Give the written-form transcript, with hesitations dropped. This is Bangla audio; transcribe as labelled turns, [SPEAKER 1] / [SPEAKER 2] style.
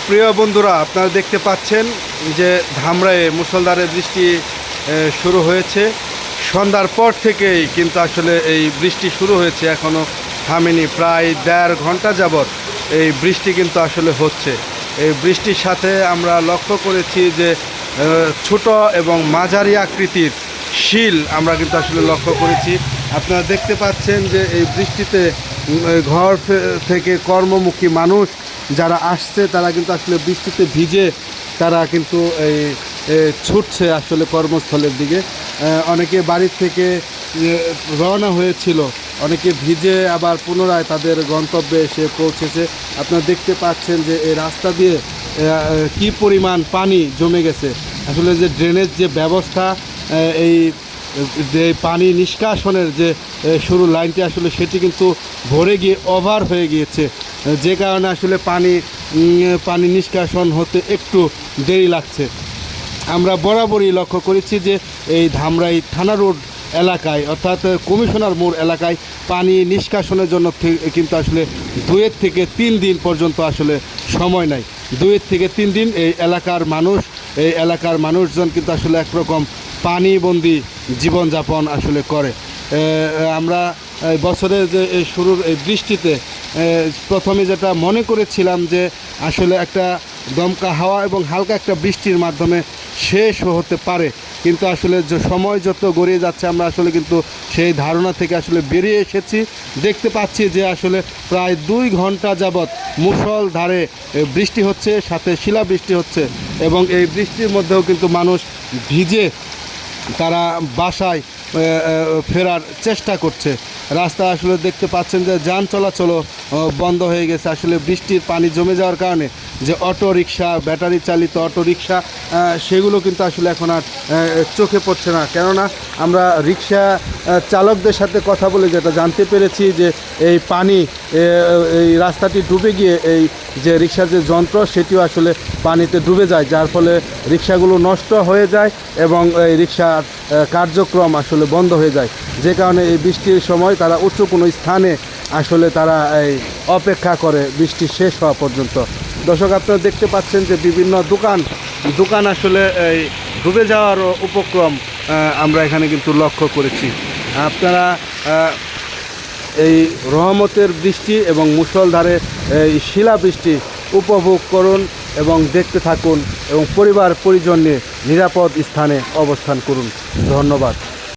[SPEAKER 1] প্রিয় বন্ধুরা, আপনারা দেখতে পাচ্ছেন যে ধামরায়ে মুষলধারে বৃষ্টি শুরু হয়েছে। সন্ধ্যার পর থেকেই কিন্তু আসলে এই বৃষ্টি শুরু হয়েছে, এখনও থামেনি। প্রায় 1.5 ঘন্টা যাবৎ এই বৃষ্টি কিন্তু আসলে হচ্ছে। এই বৃষ্টির সাথে আমরা লক্ষ্য করেছি যে ছোট এবং মাঝারি আকৃতির শিল আমরা কিন্তু আসলে লক্ষ্য করেছি। আপনারা দেখতে পাচ্ছেন যে এই বৃষ্টিতে ঘর থেকে কর্মমুখী মানুষ যারা আসছে তারা কিন্তু আসলে বৃষ্টিতে ভিজে তারা কিন্তু এই ছুটছে আসলে কর্মস্থলের দিকে। অনেকে বাড়ির থেকে রওনা হয়েছিল, অনেকে ভিজে আবার পুনরায় তাদের গন্তব্যে এসে পৌঁছেছে। আপনারা দেখতে পাচ্ছেন যে এই রাস্তা দিয়ে কি পরিমাণ পানি জমে গেছে। আসলে যে ড্রেনেজ যে ব্যবস্থা, এই যে পানি নিষ্কাশনের যে শুরু লাইনটি আসলে সেটি কিন্তু ভরে গিয়ে ওভার হয়ে গিয়েছে, যে কারণে আসলে পানি নিষ্কাশন হতে একটু দেরি লাগছে। আমরা বরাবরই লক্ষ্য করেছি যে এই ধামরাই থানা রোড এলাকায় অর্থাৎ কমিশনার মোড় এলাকায় পানি নিষ্কাশনের জন্য কিন্তু আসলে 2 থেকে 3 দিন পর্যন্ত আসলে সময় নেয়। 2 থেকে 3 দিন এই এলাকার মানুষজন কিন্তু আসলে একরকম পানিবন্দি জীবনযাপন আসলে করে। আমরা বছরের যে শুরুর এই বৃষ্টিতে প্রথমে যেটা মনে করেছিলাম যে আসলে একটা দমকা হাওয়া এবং হালকা একটা বৃষ্টির মাধ্যমে শেষ হতে পারে, কিন্তু আসলে যে সময় যত গড়িয়ে যাচ্ছে আমরা আসলে কিন্তু সেই ধারণা থেকে আসলে বেরিয়ে এসেছি। দেখতে পাচ্ছি যে আসলে প্রায় 2 ঘন্টা যাবৎ মুষলধারে বৃষ্টি হচ্ছে, সাথে শিলাবৃষ্টি হচ্ছে এবং এই বৃষ্টির মধ্যেও কিন্তু মানুষ ভিজে তারা বাসায় ফেরার চেষ্টা করছে। রাস্তা আসলে দেখতে পাচ্ছেন যে যান চলাচলও বন্ধ হয়ে গেছে। আসলে বৃষ্টির পানি জমে যাওয়ার কারণে যে অটো রিক্সা, ব্যাটারি চালিত অটো রিক্সা, সেগুলো কিন্তু আসলে এখন আর চোখে পড়ছে না। কেননা আমরা রিক্সা চালকদের সাথে কথা বলে যেটা জানতে পেরেছি যে এই পানি এই রাস্তাটি ডুবে গিয়ে এই যে রিক্সার যে যন্ত্র সেটিও আসলে পানিতে ডুবে যায়, যার ফলে রিক্সাগুলো নষ্ট হয়ে যায় এবং এই রিক্সার কার্যক্রম আসলে বন্ধ হয়ে যায়, যে কারণে এই বৃষ্টির সময় তারা উঁচু কোনো স্থানে আসলে তারা এই অপেক্ষা করে বৃষ্টি শেষ হওয়া পর্যন্ত। দর্শক, আপনারা দেখতে পাচ্ছেন যে বিভিন্ন দোকান আসলে এই ডুবে যাওয়ার উপক্রম আমরা এখানে কিন্তু লক্ষ্য করেছি। আপনারা এই রহমতের বৃষ্টি এবং মুষলধারে এই শিলাবৃষ্টি উপভোগ করুন এবং দেখতে থাকুন এবং পরিবার পরিজন নিয়ে নিরাপদ স্থানে অবস্থান করুন। ধন্যবাদ।